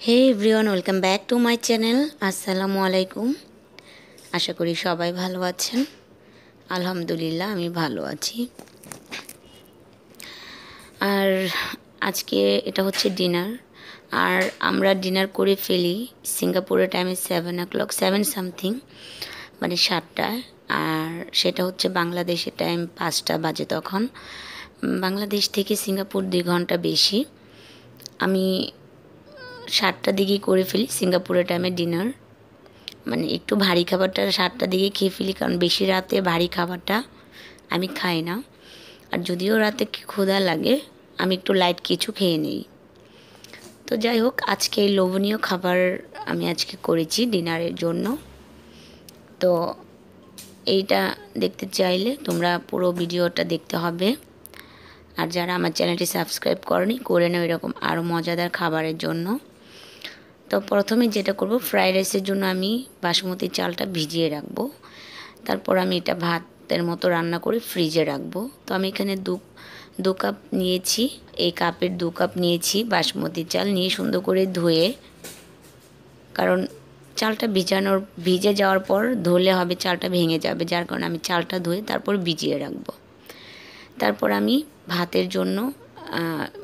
Hey everyone, welcome back to my channel. আসসালামু আলাইকুম। আশা করি সবাই ভালো আছেন। আলহামদুলিল্লাহ আমি ভালো আছি। আর আজকে এটা হচ্ছে ডিনার। আর আমরা ডিনার করে ফেলি সিঙ্গাপুরের টাইমে 7 o'clock, 7 সামথিং, মানে 7টায়। আর সেটা হচ্ছে বাংলাদেশের টাইম 5টা বাজে তখন। বাংলাদেশ থেকে সিঙ্গাপুর 2 ঘন্টা বেশি। আমি 7টার দিকেই করে ফেলি সিঙ্গাপুরের টাইমে ডিনার। মানে একটু ভারী খাবারটা 7টার দিকে খেয়ে ফেলি, কারণ বেশি রাতে ভারী খাবারটা আমি খাই না। আর যদিও রাতে ক্ষুধা লাগে আমি একটু লাইট কিছু খেয়ে নিই। তো যাই হোক, আজকে এই লোভনীয় খাবার আমি আজকে করেছি ডিনারের জন্য। তো এইটা দেখতে চাইলে তোমরা পুরো ভিডিওটা দেখতে হবে। আর যারা আমার চ্যানেলটি সাবস্ক্রাইব করনি, করে নাও এরকম আরও মজাদার খাবারের জন্য। তো প্রথমে যেটা করব, ফ্রাইড রাইসের জন্য আমি বাসমতি চালটা ভিজিয়ে রাখবো। তারপর আমি এটা ভাতের মতো রান্না করে ফ্রিজে রাখবো। তো আমি এখানে দু কাপ নিয়েছি, এই কাপের 2 কাপ নিয়েছি বাসমতি চাল, নিয়ে সুন্দর করে ধুয়ে, কারণ চালটা ভিজে যাওয়ার পর ধুলে হবে চালটা ভেঙে যাবে, যার কারণে আমি চালটা ধুয়ে তারপর ভিজিয়ে রাখবো। তারপর আমি ভাতের জন্য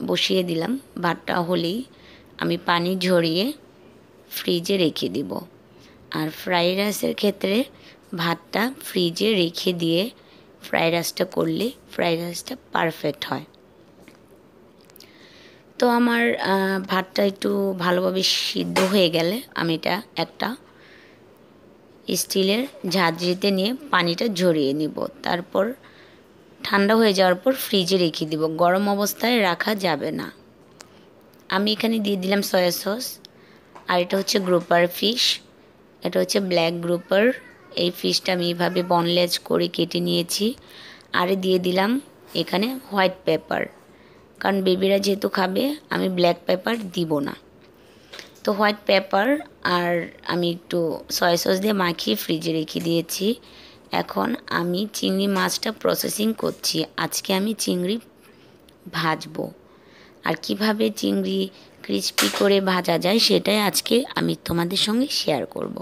বসিয়ে দিলাম। ভাতটা হলেই আমি পানি ঝরিয়ে ফ্রিজে রেখে দিব। আর ফ্রাইড রাইসের ক্ষেত্রে ভাতটা ফ্রিজে রেখে দিয়ে ফ্রাইড রাইসটা করলে ফ্রাইড রাইসটা পারফেক্ট হয়। তো আমার ভাতটা একটু ভালোভাবে সিদ্ধ হয়ে গেলে আমি এটা একটা স্টিলের ঝাঁঝরিতে নিয়ে পানিটা ঝরিয়ে নিব। তারপর ঠান্ডা হয়ে যাওয়ার পর ফ্রিজে রেখে দিব, গরম অবস্থায় রাখা যাবে না। আমি এখানে দিয়ে দিলাম সয়া সস। আর এটা হচ্ছে গ্রুপার ফিশ, এটা হচ্ছে ব্ল্যাক গ্রুপার। এই ফিশটা আমি এইভাবে বনলেস করে কেটে নিয়েছি। আর দিয়ে দিলাম এখানে হোয়াইট পেপার, কারণ বেবিরা যেহেতু খাবে আমি ব্ল্যাক পেপার দিব না। তো হোয়াইট পেপার আর আমি একটু সয়া সস দিয়ে মাখিয়ে ফ্রিজে রেখে দিয়েছি। এখন আমি চিংড়ি মাছটা প্রসেসিং করছি। আজকে আমি চিংড়ি ভাজবো, আর কিভাবে চিংড়ি ক্রিস্পি করে ভাজা যায় সেটাই আজকে আমি তোমাদের সঙ্গে শেয়ার করব।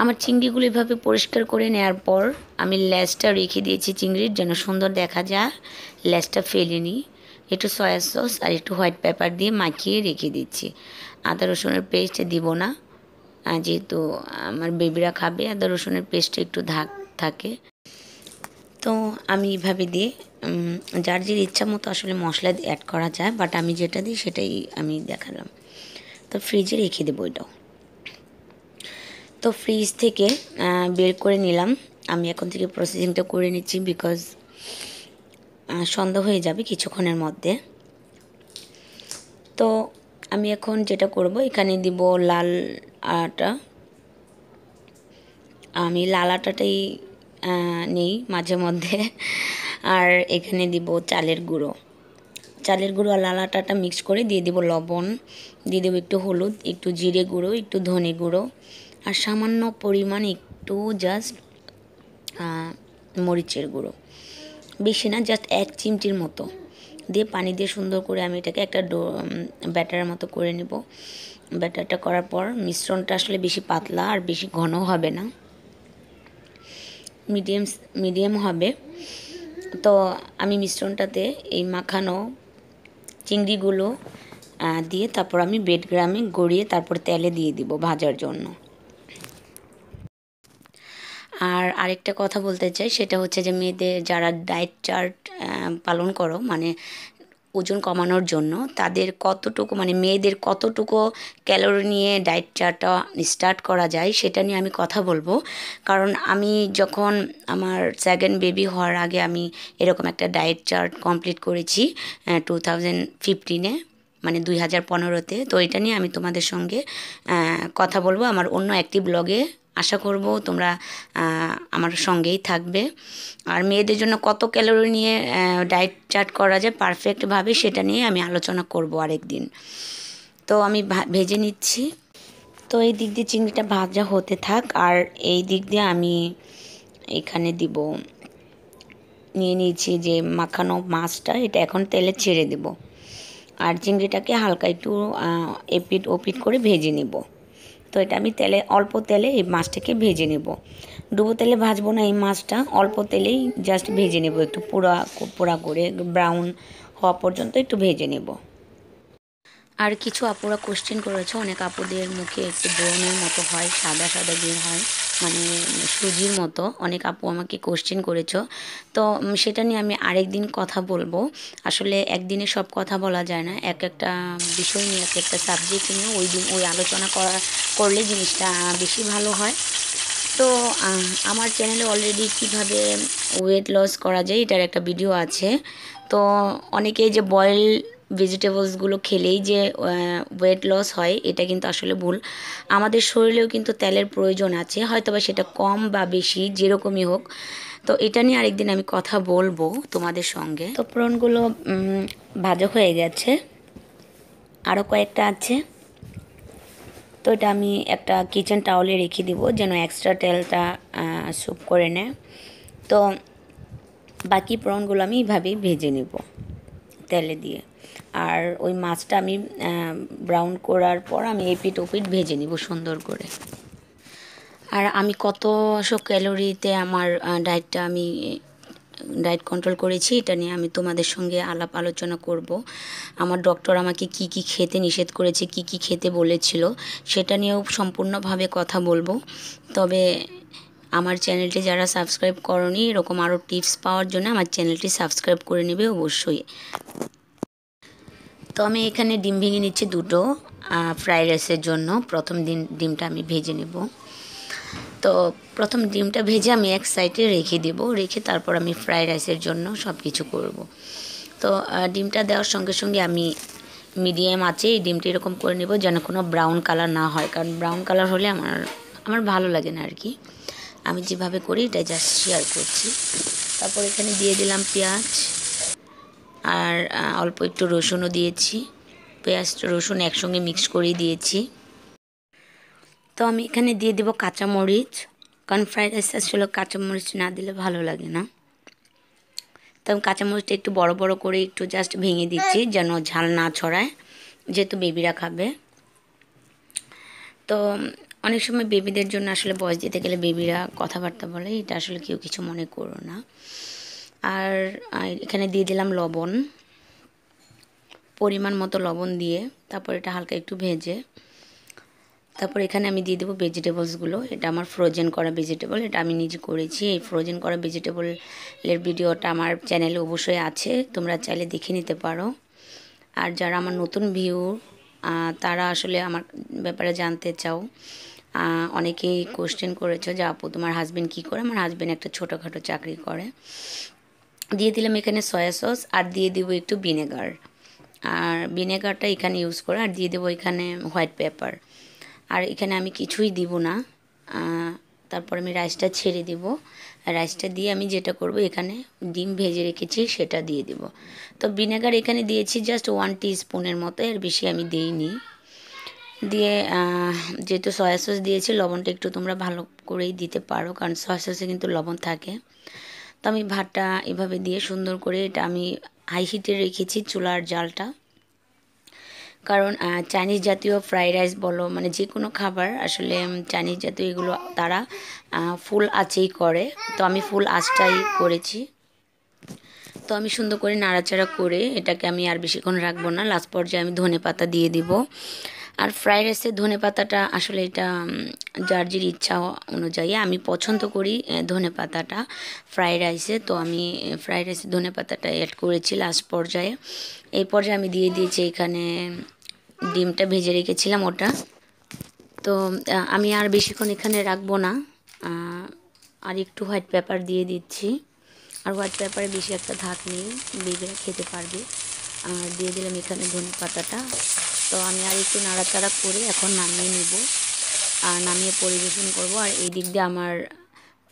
আমার চিংড়িগুলো এভাবে পরিষ্কার করে নেওয়ার পর আমি লেজটা রেখে দিয়েছি চিংড়ির, যেন সুন্দর দেখা যায়, লেজটা ফেলিনি। একটু সয়া সস আর একটু হোয়াইট পেপার দিয়ে মাখিয়ে রেখে দিচ্ছি। আদা রসুনের পেস্ট দিব না, যেহেতু আমার বেবিরা খাবে, আদা রসুনের পেস্টটা একটু থাকে। তো আমি এইভাবে দিয়ে যার যে ইচ্ছা মতো আসলে মশলা অ্যাড করা যায়, বাট আমি যেটা দিই সেটাই আমি দেখালাম। তো ফ্রিজে রেখে দেবো এটাও। তো ফ্রিজ থেকে বের করে নিলাম। আমি এখন থেকে প্রসেসিংটা করে নিচ্ছি, বিকজ সন্ধ্যা হয়ে যাবে কিছুক্ষণের মধ্যে। তো আমি এখন যেটা করব, এখানে দিব লাল আটা। আমি লাল আটাটাই নেই মাঝে মধ্যে। আর এখানে দিব চালের গুঁড়ো আর লাল আটাটা মিক্স করে দিয়ে দিব লবণ, দিয়ে দেবো একটু হলুদ, একটু জিরে গুঁড়ো, একটু ধনে গুঁড়ো, আর সামান্য পরিমাণ একটু জাস্ট মরিচের গুঁড়ো, বেশি না, জাস্ট 1 চিমটির মতো দিয়ে পানি দিয়ে সুন্দর করে আমি এটাকে একটা ব্যাটারের মতো করে নেব। ব্যাটারটা করার পর মিশ্রণটা আসলে বেশি পাতলা আর বেশি ঘন হবে না, মিডিয়াম হবে। তো আমি মিশ্রণটাতে এই মাখানো চিংড়িগুলো দিয়ে তারপর আমি ব্রেডক্রামে গড়িয়ে তারপর তেলে দিয়ে দিব ভাজার জন্য। আর আরেকটা কথা বলতে চাই, সেটা হচ্ছে যে মেয়েদের যারা ডায়েট চার্ট পালন করো, মানে ওজন কমানোর জন্য, তাদের কতটুকু, মানে মেয়েদের কতটুকু ক্যালোরি নিয়ে ডায়েট চার্টটা স্টার্ট করা যায় সেটা নিয়ে আমি কথা বলবো। কারণ আমি যখন আমার সেকেন্ড বেবি হওয়ার আগে আমি এরকম একটা ডায়েট চার্ট কমপ্লিট করেছি 2015-এ, মানে 2015-তে। তো এটা নিয়ে আমি তোমাদের সঙ্গে কথা বলবো আমার অন্য একটি ব্লগে। আশা করব তোমরা আমার সঙ্গেই থাকবে। আর মেয়েদের জন্য কত ক্যালোরি নিয়ে ডায়েট চার্ট করা যায় পারফেক্টভাবে সেটা নিয়ে আমি আলোচনা করব আরেক দিন। তো আমি ভেজে নিচ্ছি। তো এই দিক দিয়ে চিংড়িটা ভাজা হতে থাক, আর এই দিক দিয়ে আমি এখানে নিয়ে নিয়েছি যে মাখানো মাছটা, এটা এখন তেলে ছেড়ে দেব। আর চিংড়িটাকে হালকা একটু এপিট ওপিট করে ভেজে নেব। তো এটা আমি অল্প তেলে এই মাছটাকে ভেজে নেব। ডুবো তেলে ভাজবো না এই মাছটা, অল্প তেলেই জাস্ট ভেজে নেব, একটু পোড়া পোড়া করে ব্রাউন হওয়া পর্যন্ত একটু ভেজে নেব। আর কিছু আপুরা কোশ্চেন করেছে, অনেক আপুদের মুখে একটু ব্রাউনের মতো হয়, সাদা সাদা বের হয়, মানে সুজির মতো। অনেক আপু আমাকে কোশ্চেন করেছো, তো সেটা নিয়ে আমি আরেকদিন কথা বলবো। আসলে একদিনে সব কথা বলা যায় না, এক একটা বিষয় নিয়ে এক একটা সাবজেক্ট নিয়ে ওই আলোচনা করলে জিনিসটা বেশি ভালো হয়। তো আমার চ্যানেলে অলরেডি কিভাবে ওয়েট লস করা যায় এটার একটা ভিডিও আছে। তো অনেকেই যে বয়েল ভেজিটেবলসগুলো খেলেই যে ওয়েট লস হয়, এটা কিন্তু আসলে ভুল। আমাদের শরীরেও কিন্তু তেলের প্রয়োজন আছে, হয়তোবা সেটা কম বা বেশি যেরকমই হোক। তো এটা নিয়ে আরেকদিন আমি কথা বলবো তোমাদের সঙ্গে। তো প্রনগুলো ভাজা হয়ে গেছে, আরও কয়েকটা আছে। তো এটা আমি একটা কিচেন টাওয়ালে রেখে দিব যেন এক্সট্রা তেলটা স্যুপ করে নেয়। তো বাকি প্রনগুলো আমি এইভাবেই ভেজে নেব তেলে দিয়ে। আর ওই মাছটা আমি ব্রাউন করার পর আমি এপিট ওপিট ভেজে নিব সুন্দর করে। আর আমি কতশো ক্যালোরিতে আমার ডায়েটটা আমি ডায়েট কন্ট্রোল করেছি, এটা নিয়ে আমি তোমাদের সঙ্গে আলাপ আলোচনা করব। আমার ডক্টর আমাকে কি কি খেতে নিষেধ করেছে, কি কি খেতে বলেছিল, সেটা নিয়েও সম্পূর্ণভাবে কথা বলবো। তবে আমার চ্যানেলটি যারা সাবস্ক্রাইব করনি, এরকম আরও টিপস পাওয়ার জন্য আমার চ্যানেলটি সাবস্ক্রাইব করে নেবে অবশ্যই। তো আমি এখানে ডিম ভেঙে নিচ্ছি দুটো ফ্রাইড রাইসের জন্য। প্রথম ডিমটা আমি ভেজে নেব। তো প্রথম ডিমটা ভেজে আমি এক সাইডে রেখে দেব, রেখে তারপর আমি ফ্রাইড রাইসের জন্য সব কিছু করব। তো ডিমটা দেওয়ার সঙ্গে সঙ্গে আমি মিডিয়াম আছে এই ডিমটা এরকম করে নেব যেন কোনো ব্রাউন কালার না হয়, কারণ ব্রাউন কালার হলে আমার ভালো লাগে না আর কি। আমি যেভাবে করি এটা জাস্ট শেয়ার করছি। তারপর এখানে দিয়ে দিলাম পেঁয়াজ, আর অল্প একটু রসুনও দিয়েছি। পেঁয়াজ রসুন একসঙ্গে মিক্স করে দিয়েছি। তো আমি এখানে দিয়ে দেবো কাঁচামরিচ, কারণ ফ্রাইড রাইস আসলে কাঁচামরিচ না দিলে ভালো লাগে না। তো আমি কাঁচামরিচটা একটু বড় বড় করে একটু জাস্ট ভেঙে দিচ্ছি যেন ঝাল না ছড়ায়, যেহেতু বেবিরা খাবে। তো অনেক সময় বেবিদের জন্য আসলে বয়স দিতে গেলে বেবিরা কথাবার্তা বলে, এটা আসলে কেউ কিছু মনে করো না। আর এখানে দিয়ে দিলাম লবণ, পরিমাণ মতো লবণ দিয়ে তারপর এটা হালকা একটু ভেজে তারপর এখানে আমি দিয়ে দেবো ভেজিটেবলসগুলো। এটা আমার ফ্রোজেন করা ভেজিটেবল, এটা আমি নিজে করেছি। এই ফ্রোজেন করা ভেজিটেবলের ভিডিওটা আমার চ্যানেলে অবশ্যই আছে, তোমরা চাইলে দেখে নিতে পারো। আর যারা আমার নতুন ভিউ তারা আসলে আমার ব্যাপারে জানতে চাও, অনেকেই কোশ্চেন করেছো যে আপু তোমার হাজব্যান্ড কী করে। আমার হাজব্যান্ড একটা ছোটোখাটো চাকরি করে। দিয়ে দিলাম এখানে সয়া সস, আর দিয়ে দিব একটু ভিনেগার, আর ভিনেগারটা এখানে ইউজ করে, আর দিয়ে দেবো এখানে হোয়াইট পেপার। আর এখানে আমি কিছুই দিব না। তারপর আমি রাইসটা ছেড়ে দিব। রাইসটা দিয়ে আমি যেটা করব, এখানে ডিম ভেজে রেখেছি সেটা দিয়ে দিব। তো ভিনেগার এখানে দিয়েছি জাস্ট 1 টিস্পুনের মতো, এর বেশি আমি দিইনি। দিয়ে যেহেতু সয়া সস দিয়েছি, লবণটা একটু তোমরা ভালো করেই দিতে পারো, কারণ সয়া সসে কিন্তু লবণ থাকে। তো আমি ভাতটা এভাবে দিয়ে সুন্দর করে এটা আমি হাই হিটে রেখেছি চুলার জালটা, কারণ চাইনিজ জাতীয় ফ্রাইড রাইস বলো, মানে যে কোনো খাবার আসলে চাইনিজ জাতীয় এগুলো তারা ফুল আঁচেই করে। তো আমি ফুল আঁচটাই করেছি। তো আমি সুন্দর করে নাড়াচাড়া করে এটাকে আমি আর বেশিক্ষণ রাখবো না। লাস্ট পর্যায়ে আমি ধনেপাতা দিয়ে দিব। আর ফ্রাইড রাইসের ধনেপাতাটা আসলে এটা যার যার ইচ্ছা অনুযায়ী, আমি পছন্দ করি ধনেপাতাটা ফ্রাইড রাইসে। তো আমি ফ্রাইড রাইসে ধনেপাতাটা অ্যাড করেছি লাস্ট পর্যায়ে। এই পর্যায়ে আমি দিয়ে দিয়েছি এখানে ডিমটা ভেজে রেখেছিলাম ওটা। তো আমি আর বেশিক্ষণ এখানে রাখবো না, আর একটু হোয়াইট পেপার দিয়ে দিচ্ছি। আর হোয়াইট পেপারে বেশি একটা ধাক নেই, বেবিরা খেতে পারবে। আর দিয়ে দিলাম এখানে ধনেপাতাটা। তো আমি আর একটু নাড়াচাড়া করে এখন নামিয়ে নেব, আর নামিয়ে পরিবেশন করব। আর এই দিক দিয়ে আমার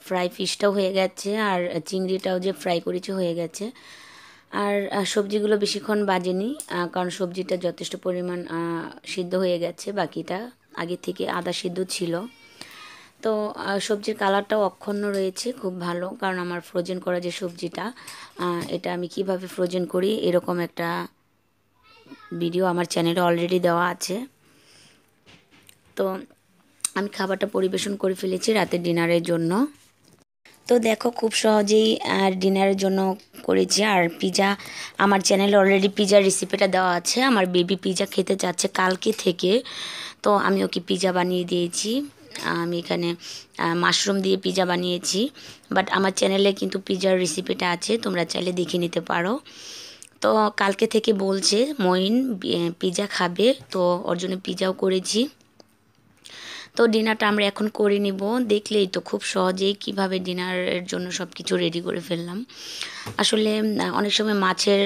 ফ্রাই ফিশটাও হয়ে গেছে, আর চিংড়িটাও যে ফ্রাই করেছি হয়ে গেছে। আর সবজিগুলো বেশিক্ষণ বাজেনি, কারণ সবজিটা যথেষ্ট পরিমাণ সিদ্ধ হয়ে গেছে, বাকিটা আগে থেকে আদা সিদ্ধ ছিল। তো সবজির কালারটাও অক্ষুণ্ণ রয়েছে, খুব ভালো, কারণ আমার ফ্রোজেন করা যে সবজিটা, এটা আমি কিভাবে ফ্রোজেন করি এরকম একটা ভিডিও আমার চ্যানেলে অলরেডি দেওয়া আছে। তো আমি খাবারটা পরিবেশন করে ফেলেছি রাতের ডিনারের জন্য। তো দেখো খুব সহজেই ডিনারের জন্য করেছি। আর পিজা আমার চ্যানেলে অলরেডি পিজার রেসিপিটা দেওয়া আছে। আমার বেবি পিজা খেতে চাচ্ছে কালকে থেকে, তো আমি ওকে পিজা বানিয়ে দিয়েছি। আমি এখানে মাশরুম দিয়ে পিজা বানিয়েছি, বাট আমার চ্যানেলে কিন্তু পিজার রেসিপিটা আছে, তোমরা চাইলে দেখে নিতে পারো। তো কালকে থেকে বলছে মইন পিজা খাবে, তো ওর জন্য পিজাও করেছি। তো ডিনারটা আমরা এখন করে নিব। দেখলেই তো খুব সহজেই কিভাবে ডিনারের জন্য সব কিছু রেডি করে ফেললাম। আসলে অনেক সময় মাছের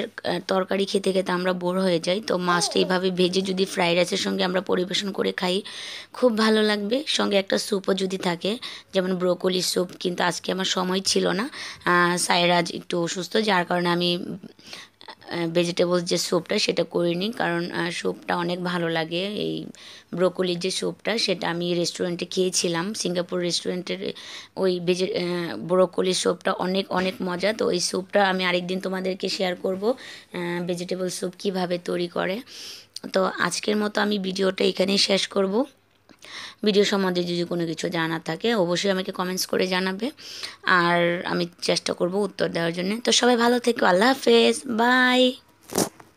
তরকারি খেতে খেতে আমরা বোর হয়ে যাই, তো মাছটা এইভাবে ভেজে যদি ফ্রাইড রাইসের সঙ্গে আমরা পরিবেশন করে খাই খুব ভালো লাগবে। সঙ্গে একটা স্যুপও যদি থাকে, যেমন ব্রোকলি স্যুপ, কিন্তু আজকে আমার সময় ছিল না। সাইরাজ একটু অসুস্থ, যার কারণে আমি ভেজিটেবলস যে স্যুপটা সেটা করিনি, কারণ স্যুপটা অনেক ভালো লাগে। এই ব্রোকলির যে স্যুপটা সেটা আমি রেস্টুরেন্টে খেয়েছিলাম, সিঙ্গাপুর রেস্টুরেন্টের। ওই ব্রোকলির স্যুপটা অনেক অনেক মজা। তো ওই স্যুপটা আমি আরেকদিন তোমাদেরকে শেয়ার করব, ভেজিটেবল স্যুপ কীভাবে তৈরি করে। তো আজকের মতো আমি ভিডিওটা এখানেই শেষ করব। ভিডিও সম্বন্ধে যদি কোনো কিছু জানার থাকে অবশ্যই আমাকে কমেন্টস করে জানাবে, আর আমি চেষ্টা করব উত্তর দেওয়ার জন্য। তো সবাই ভালো থেকো, আল্লাহ হাফেজ, বাই।